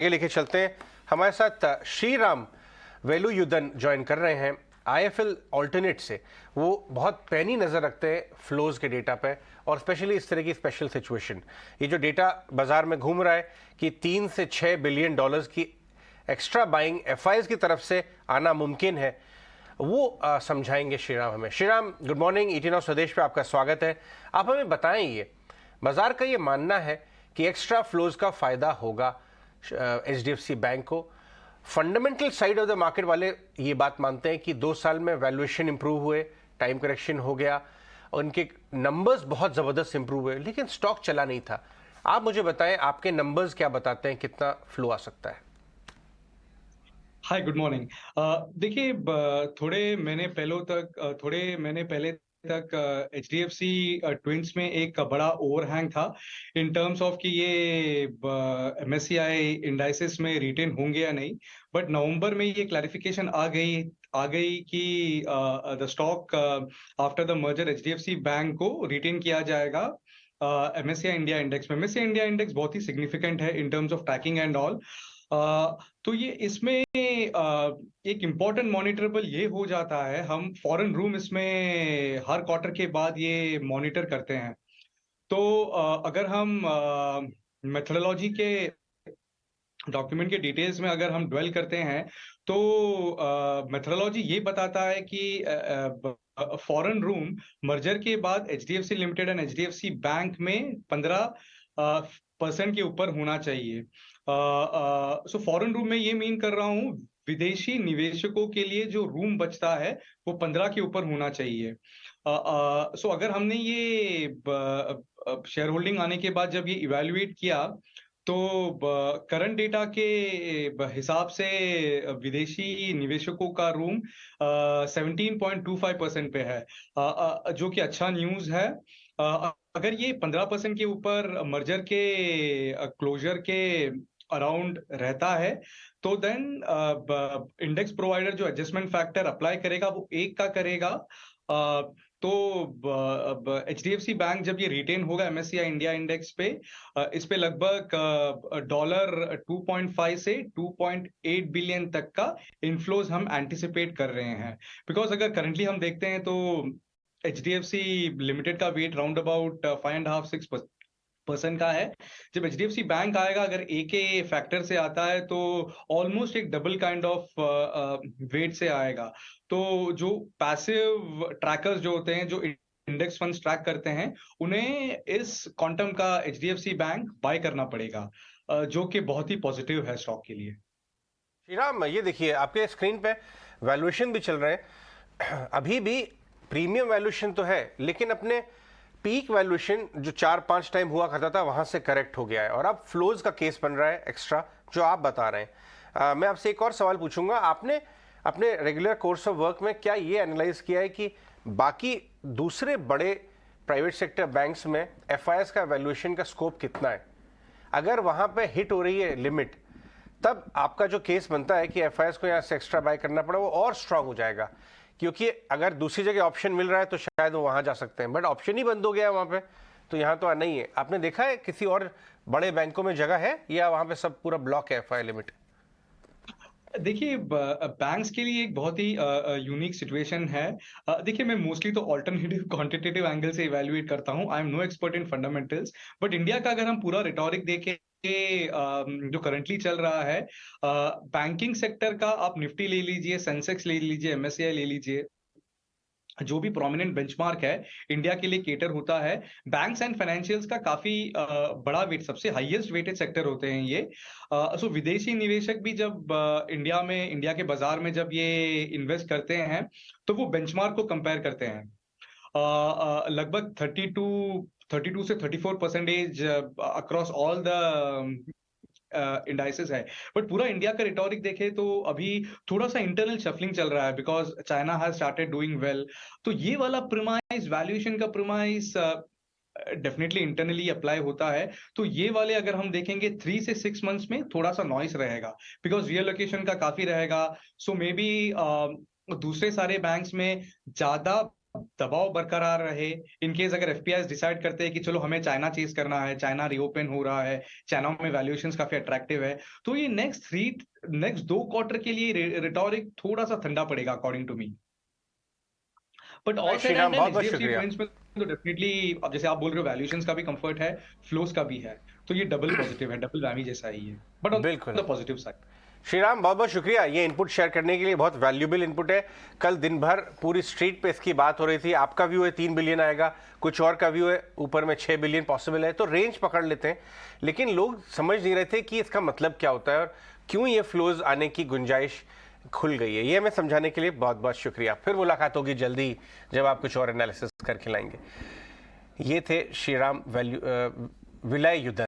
ये लेके चलते हैं। हमारे साथ श्रीराम वेलुयुदन ज्वाइन कर रहे हैं आईएफएल ऑल्टरनेट से। वो बहुत पैनी नज़र रखते हैं फ्लोज के डेटा पे और स्पेशली इस तरह की स्पेशल सिचुएशन। ये जो डेटा बाजार में घूम रहा है कि 3 से 6 बिलियन डॉलर्स की एक्स्ट्रा बाइंग एफआईज की तरफ से आना मुमकिन है, वो समझाएंगे श्रीराम हमें। Shriram, good morning. 18 स्वदेश पे आपका स्वागत है। आप हमें बताएं, ये बाजार का ये मानना है कि एक्स्ट्रा फ्लोज का फायदा होगा एचडीएफसी बैंक को। Fundamental side of the market वाले ये बात मानते हैं कि 2 साल में वैल्यूएशन इंप्रूव हुए, टाइम करेक्शन हो गया, उनके नंबर्स बहुत जबरदस्त इंप्रूव हुए, लेकिन स्टॉक चला नहीं था। आप मुझे बताएं, आपके नंबर्स क्या बताते हैं, कितना फ्लो आ सकता है? हाय, गुड मॉर्निंग। देखिए, थोड़े महीने पहले तक एचडीएफसी ट्विंस में एक बड़ा ओवरहैंग था इन टर्म्स ऑफ कि ये एमएससीआई इंडाइसेस में रिटेन होंगे या नहीं। बट नवंबर में ये क्लैरिफिकेशन आ गई कि the stock after the merger HDFC bank को रिटेन किया जाएगा एमएससीआई इंडिया इंडेक्स में। एमएससीआई इंडिया इंडेक्स बहुत ही सिग्निफिकेंट है in terms of tracking and all. तो ये इसमें एक इम्पॉर्टेंट मॉनिटरेबल ये हो जाता है। हम फॉरेन रूम इसमें हर क्वार्टर के बाद ये मॉनिटर करते हैं। तो अगर हम मेथोडोलॉजी के डॉक्यूमेंट के डिटेल्स में अगर हम ड्वेल करते हैं तो मेथोडोलॉजी ये बताता है कि फॉरेन रूम मर्जर के बाद HDFC limited and HDFC bank में 15% के ऊपर होना चाहिए। सो फॉरेन रूम में ये मीन कर रहा हूँ, विदेशी निवेशकों के लिए जो रूम बचता है वो 15 के ऊपर होना चाहिए। सो अगर हमने ये शेयर होल्डिंग आने के बाद जब ये इवेल्युएट किया तो करंट डेटा के हिसाब से विदेशी निवेशकों का रूम 17.25% पे है, जो कि अच्छा न्यूज है। अगर ये 15% के ऊपर मर्जर के क्लोजर के अराउंड रहता है तो देन इंडेक्स प्रोवाइडर जो एडजस्टमेंट फैक्टर अप्लाई करेगा वो 1 का करेगा। तो एचडीएफसी बैंक जब ये रिटेन होगा एमएससीआई इंडिया इंडेक्स पे, इस पे लगभग $2.5 से 2.8 बिलियन तक का इनफ्लोज हम एंटिसिपेट कर रहे हैं। बिकॉज अगर करंटली हम देखते हैं तो एचडीएफसी लिमिटेड का वेट राउंड अबाउट 5.5-6% का है। जब एचडीएफसी बैंक आएगा, अगर ए के फैक्टर से आता है तो ऑलमोस्ट एक डबल काइंड ऑफ वेट से आएगा। तो जो पैसिव ट्रैकर्स जो होते हैं, जो इंडेक्स फंड्स ट्रैक करते हैं, उन्हें इस क्वांटम का एचडीएफसी बैंक बाय करना पड़ेगा, जो कि बहुत ही पॉजिटिव है स्टॉक के लिए। श्रीराम, ये देखिए आपके स्क्रीन पे वैल्यूएशन भी चल रहे हैं। अभी भी प्रीमियम वैल्यूएशन तो है, लेकिन अपने पीक वैल्यूएशन जो 4-5 टाइम हुआ करता था वहां से करेक्ट हो गया है और अब फ्लोज का केस बन रहा है एक्स्ट्रा, जो आप बता रहे हैं। मैं आपसे एक और सवाल पूछूंगा। आपने अपने रेगुलर कोर्स ऑफ वर्क में क्या ये एनालाइज किया है कि बाकी दूसरे बड़े प्राइवेट सेक्टर बैंक्स में एफआईएस का वैल्यूएशन का स्कोप कितना है? अगर वहां पे हिट हो रही है लिमिट, तब आपका जो केस बनता है कि एफआईएस को यहाँ से एक्स्ट्रा बाय करना पड़ा, वो और स्ट्रांग हो जाएगा। क्योंकि अगर दूसरी जगह ऑप्शन मिल रहा है तो शायद वो वहां जा सकते हैं, बट ऑप्शन ही बंद हो गया है वहां पे, तो यहाँ तो नहीं है। आपने देखा है किसी और बड़े बैंकों में जगह है या वहां पे सब पूरा ब्लॉक है एफआई लिमिट? देखिए, बैंक्स के लिए एक बहुत ही यूनिक सिचुएशन है। देखिए, मैं मोस्टली तो ऑल्टरनेटिव क्वांटिटेटिव एंगल से इवैल्यूएट करता हूँ। I am no expert in fundamentals. But India का अगर हम पूरा रिटोरिक देखें, जो करंटली चल रहा है, बैंकिंग सेक्टर का आप निफ्टी ले लीजिए, सेंसेक्स ले लीजिए, एमएससीआई ले लीजिए, जो भी प्रोमिनेंट बेंचमार्क है इंडिया के लिए केटर होता है। बैंक्स एंड फाइनेंशियल्स का काफी बड़ा वेट, सबसे हाईएस्ट वेटेड सेक्टर होते हैं ये। सो विदेशी निवेशक भी जब इंडिया के बाजार में जब ये इन्वेस्ट करते हैं तो वो बेंचमार्क को कंपेयर करते हैं। लगभग 32 से 34% अक्रॉस ऑल द इंडाइसेस है। बट पूरा इंडिया का रिटोरिक देखे तो अभी थोड़ा सा इंटरनल शफलिंग चल रहा है, because China has started doing well. तो ये वाला प्रीमाइस, वैल्यूएशन का प्रीमाइस, डेफिनेटली इंटरनली अप्लाई होता है। तो ये वाले अगर हम देखेंगे 3 से 6 मंथ्स में थोड़ा सा नॉइस रहेगा, बिकॉज रियलोकेशन का काफी रहेगा। सो मे बी दूसरे सारे बैंक्स में ज्यादा दबाव बरकरार रहे, इन केस अगर एफपीआईज डिसाइड करते हैं कि चलो हमें चाइना चेज़ करना है, चाइना रीओपन हो रहा है, चाइना में वैल्यूएशंस काफ़ी अट्रैक्टिव है, तो ये नेक्स्ट 2 क्वार्टर के लिए रिटोरिक थोड़ा-सा ठंडा पड़ेगा according to me. But all said and Shriram, done बहुत बहुत एचडीएफसी शुक्रिया। ट्विंस में तो डेफिनिटली अब जैसे आप बोल रहे हो वैल्यूएशंस का भी कंफर्ट है, फ्लोस का भी है, तो ये डबल पॉजिटिव है, डबल वैमी जैसा ही है, बट ऑन बिल्कुल द पॉजिटिव साइड। श्रीराम, बहुत बहुत शुक्रिया ये इनपुट शेयर करने के लिए, बहुत वैल्यूएबल इनपुट है। कल दिन भर पूरी स्ट्रीट पे इसकी बात हो रही थी। आपका व्यू है 3 बिलियन आएगा, कुछ और का व्यू है ऊपर में 6 बिलियन पॉसिबल है, तो रेंज पकड़ लेते हैं। लेकिन लोग समझ नहीं रहे थे कि इसका मतलब क्या होता है और क्यों ये फ्लोज आने की गुंजाइश खुल गई है। ये हमें समझाने के लिए बहुत बहुत शुक्रिया। फिर मुलाकात होगी जल्दी जब आप कुछ और एनालिसिस करके लाएंगे। ये थे श्रीराम विलय युधन।